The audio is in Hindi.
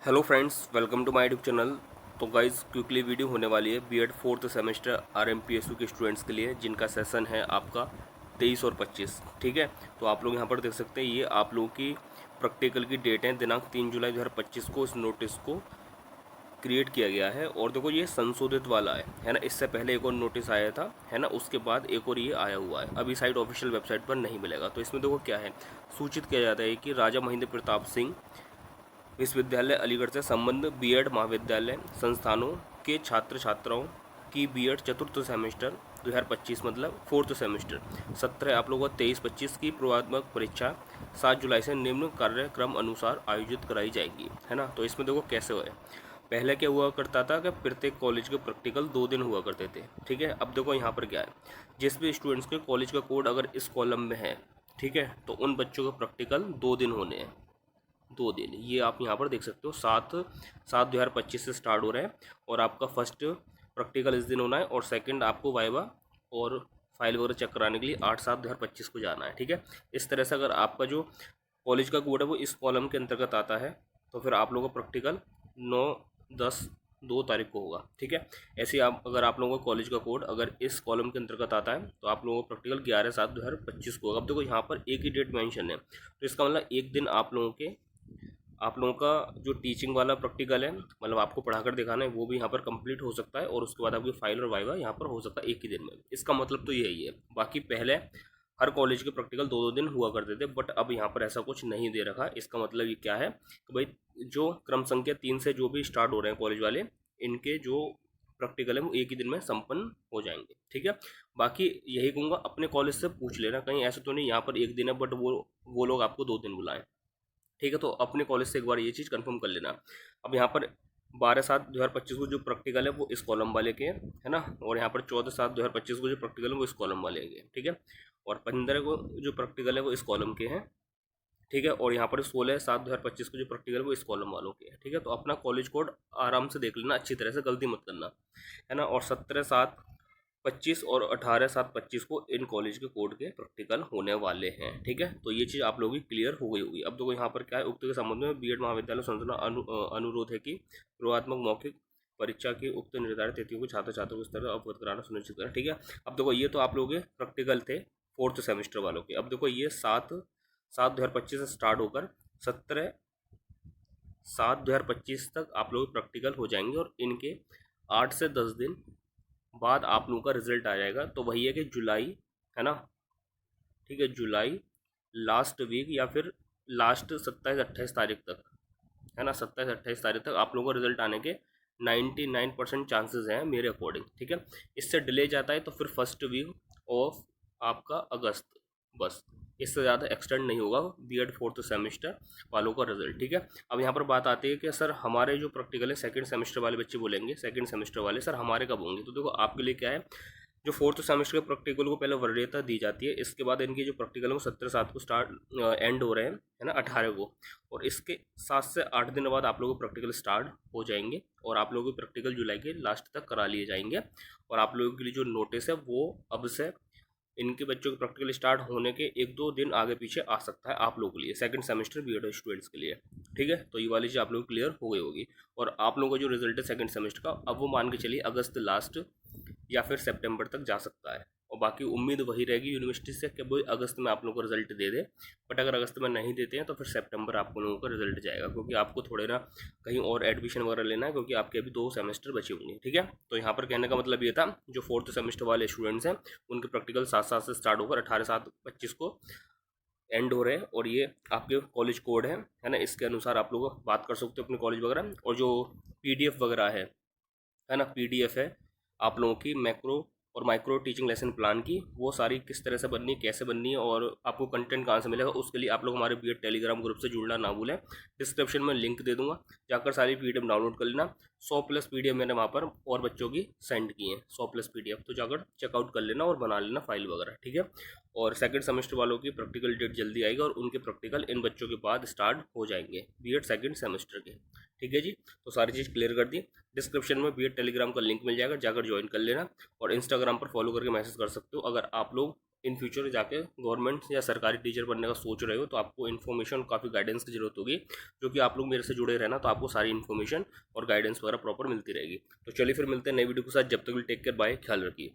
Hello friends, welcome to my YouTube channel. तो गाइस, क्विकली वीडियो होने वाली है बीएड फोर्थ सेमेस्टर आरएमपीएसयू के स्टूडेंट्स के लिए, जिनका सेशन है आपका 23 और 25। ठीक है, तो आप लोग यहाँ पर देख सकते हैं, ये आप लोगों की प्रैक्टिकल की डेट है, दिनांक 3 जुलाई 2025 को इस नोटिस को क्रिएट किया गया है। और देखो, ये संशोधित वाला है ना। इससे पहले एक और नोटिस आया था, है ना, उसके बाद एक और ये आया हुआ है। अभी साइट ऑफिशियल वेबसाइट पर नहीं मिलेगा। तो इसमें देखो क्या है, सूचित किया जाता है कि राजा महेंद्र प्रताप सिंह विश्वविद्यालय अलीगढ़ से संबंध बीएड महाविद्यालय संस्थानों के छात्र छात्राओं की बीएड चतुर्थ सेमेस्टर 2025 मतलब फोर्थ सेमेस्टर 17 आप लोगों को 23-25 की पूर्वात्मक परीक्षा 7 जुलाई से निम्न कार्यक्रम अनुसार आयोजित कराई जाएगी, है ना। तो इसमें देखो कैसे हुआ है। पहले क्या हुआ करता था कि प्रत्येक कॉलेज के प्रैक्टिकल 2 दिन हुआ करते थे। ठीक है, अब देखो यहाँ पर क्या है, जिस भी स्टूडेंट्स के कॉलेज का कोड अगर इस कॉलम में है, ठीक है, तो उन बच्चों के प्रैक्टिकल 2 दिन होने हैं। 2 दिन ये आप यहाँ पर देख सकते हो, 7/7/2025 से स्टार्ट हो रहा है। और आपका फर्स्ट प्रैक्टिकल इस दिन होना है, और सेकंड आपको वाइवा और फाइल वगैरह चेक कराने के लिए 8/7/2025 को जाना है। ठीक है, इस तरह से अगर आपका जो कॉलेज का कोड है वो इस कॉलम के अंतर्गत आता है, तो फिर आप लोगों का प्रैक्टिकल 9/10/2 तारीख को होगा। ठीक है, ऐसे ही आप अगर आप लोगों का कॉलेज का कोड अगर इस कॉलम के अंतर्गत आता है, तो आप लोगों का प्रैक्टिकल 11/7/2025 को होगा। अब देखो यहाँ पर एक ही डेट मेंशन है, तो इसका मतलब एक दिन आप लोगों का जो टीचिंग वाला प्रैक्टिकल है, मतलब आपको पढ़ाकर दिखाना है, वो भी यहाँ पर कंप्लीट हो सकता है, और उसके बाद आपकी फाइल और वाइवा यहाँ पर हो सकता है एक ही दिन में। इसका मतलब तो यही है। बाकी पहले हर कॉलेज के प्रैक्टिकल 2-2 दिन हुआ करते थे, बट अब यहाँ पर ऐसा कुछ नहीं दे रखा। इसका मतलब ये क्या है कि भाई, जो क्रम संख्या 3 से जो भी स्टार्ट हो रहे हैं कॉलेज वाले, इनके जो प्रैक्टिकल है वो एक ही दिन में संपन्न हो जाएंगे। ठीक है, बाकी यही कहूँगा, अपने कॉलेज से पूछ लेना, कहीं ऐसा तो नहीं यहाँ पर एक दिन है बट वो लोग आपको 2 दिन बुलाएं। ठीक है, तो अपने कॉलेज से एक बार ये चीज़ कंफर्म कर लेना। अब यहाँ पर 12/7/2025 को जो प्रैक्टिकल है वो इस कॉलम वाले के है ना, और यहाँ पर 14/7/2025 को जो प्रैक्टिकल है वो इस कॉलम वाले के। ठीक है, और 15 को जो प्रैक्टिकल है वो इस कॉलम के हैं। ठीक है, और यहाँ पर 16/7/2025 को जो प्रैक्टिकल है वो इस कॉलम वालों के हैं। ठीक है, तो अपना कॉलेज कोड आराम से देख लेना, अच्छी तरह से गलती मत करना, है ना। और 17/7/25 और 18/7/25 को इन कॉलेज के कोड के प्रैक्टिकल होने वाले हैं। ठीक है, तो ये चीज़ आप लोगों की क्लियर हो गई होगी। अब देखो यहाँ पर क्या है, उक्त के संबंध में बीएड महाविद्यालय संरचना अनुरोध है कि पूर्वात्मक मौखिक परीक्षा की उक्त निर्धारित तिथियों को छात्र छात्रों को इस तरह अवगत कराना सुनिश्चित करें। ठीक है, अब देखो ये तो आप लोगों के प्रैक्टिकल थे फोर्थ सेमेस्टर वालों के। अब देखो ये 7/7/2025 से स्टार्ट होकर 17/7/2025 तक आप लोग प्रैक्टिकल हो जाएंगे, और इनके 8 से 10 दिन बाद आप लोगों का रिजल्ट आ जाएगा। तो वही है कि जुलाई, है ना। ठीक है, जुलाई लास्ट वीक या फिर लास्ट 27-28 तारीख तक, है ना, 27-28 तारीख तक आप लोगों को रिजल्ट आने के 99% चांसेस हैं मेरे अकॉर्डिंग। ठीक है, इससे डिले जाता है तो फिर फर्स्ट वीक ऑफ आपका अगस्त, बस इससे ज़्यादा एक्सटेंड नहीं होगा बीएड फोर्थ सेमेस्टर वालों का रिजल्ट। ठीक है, अब यहाँ पर बात आती है कि सर हमारे जो प्रैक्टिकल है सेकंड सेमेस्टर वाले बच्चे बोलेंगे, सेकंड सेमेस्टर वाले सर हमारे कब होंगे। तो देखो आपके लिए क्या है, जो फोर्थ सेमेस्टर के प्रैक्टिकल को पहले वरीयता दी जाती है, इसके बाद इनकी जो प्रैक्टिकल है वो 17/7 को स्टार्ट एंड हो रहे हैं, है ना, 18 को। और इसके 7 से 8 दिन बाद आप लोगों को प्रैक्टिकल स्टार्ट हो जाएंगे, और आप लोगों के प्रैक्टिकल जुलाई के लास्ट तक करा लिए जाएंगे। और आप लोगों के लिए जो नोटिस है वो अब से इनके बच्चों के प्रैक्टिकल स्टार्ट होने के 1-2 दिन आगे पीछे आ सकता है आप लोगों के लिए, सेकंड सेमेस्टर बीएड स्टूडेंट्स के लिए। ठीक है, तो ये वाली चीज़ आप लोग क्लियर हो गई होगी। और आप लोगों का जो रिजल्ट है सेकंड सेमेस्टर का, अब वो मान के चलिए अगस्त लास्ट या फिर सितंबर तक जा सकता है। और बाकी उम्मीद वही रहेगी यूनिवर्सिटी से कि वो अगस्त में आप लोगों को रिजल्ट दे दे। बट अगर अगस्त में नहीं देते हैं तो फिर सितंबर आप लोगों का रिजल्ट जाएगा, क्योंकि आपको थोड़े ना कहीं और एडमिशन वगैरह लेना है, क्योंकि आपके अभी 2 सेमेस्टर बचे होंगे। ठीक है, तो यहाँ पर कहने का मतलब ये था, जो फोर्थ सेमेस्टर वाले स्टूडेंट्स हैं उनके प्रैक्टिकल 7/7 से स्टार्ट होकर 18/7/25 को एंड हो रहे हैं। और ये आपके कॉलेज कोड है ना, इसके अनुसार आप लोग बात कर सकते हो अपने कॉलेज वगैरह। और जो पीडीएफ वगैरह है ना, पीडीएफ है आप लोगों की मैक्रो और माइक्रो टीचिंग लेसन प्लान की, वो सारी किस तरह से बननी है, कैसे बननी है, और आपको कंटेंट कहाँ से मिलेगा, उसके लिए आप लोग हमारे बीएड टेलीग्राम ग्रुप से जुड़ना ना भूलें। डिस्क्रिप्शन में लिंक दे दूंगा, जाकर सारी पीडीएफ डाउनलोड कर लेना। 100+ पीडीएफ मैंने वहाँ पर और बच्चों की सेंड की हैं, 100+ पीडीएफ, तो जाकर चेकआउट कर लेना और बना लेना फाइल वगैरह। ठीक है, और सेकंड सेमेस्टर वालों की प्रैक्टिकल डेट जल्दी आएगी, और उनके प्रैक्टिकल इन बच्चों के बाद स्टार्ट हो जाएंगे बीएड सेकंड सेमेस्टर के। ठीक है जी, तो सारी चीज़ क्लियर कर दी। डिस्क्रिप्शन में बीएड टेलीग्राम का लिंक मिल जाएगा, जाकर ज्वाइन कर लेना। और इंस्टाग्राम पर फॉलो करके मैसेज कर सकते हो अगर आप लोग इन फ्यूचर जाके गवर्नमेंट या सरकारी टीचर बनने का सोच रहे हो तो आपको इन्फॉर्मेशन काफ़ी गाइडेंस की जरूरत होगी, जो कि आप लोग मेरे से जुड़े रहना तो आपको सारी इन्फॉर्मेशन और गाइडेंस वगैरह प्रॉपर मिलती रहेगी। तो चलिए फिर मिलते हैं नई वीडियो के साथ, जब तक विल टेक केयर, बाय, ख्याल रखिए।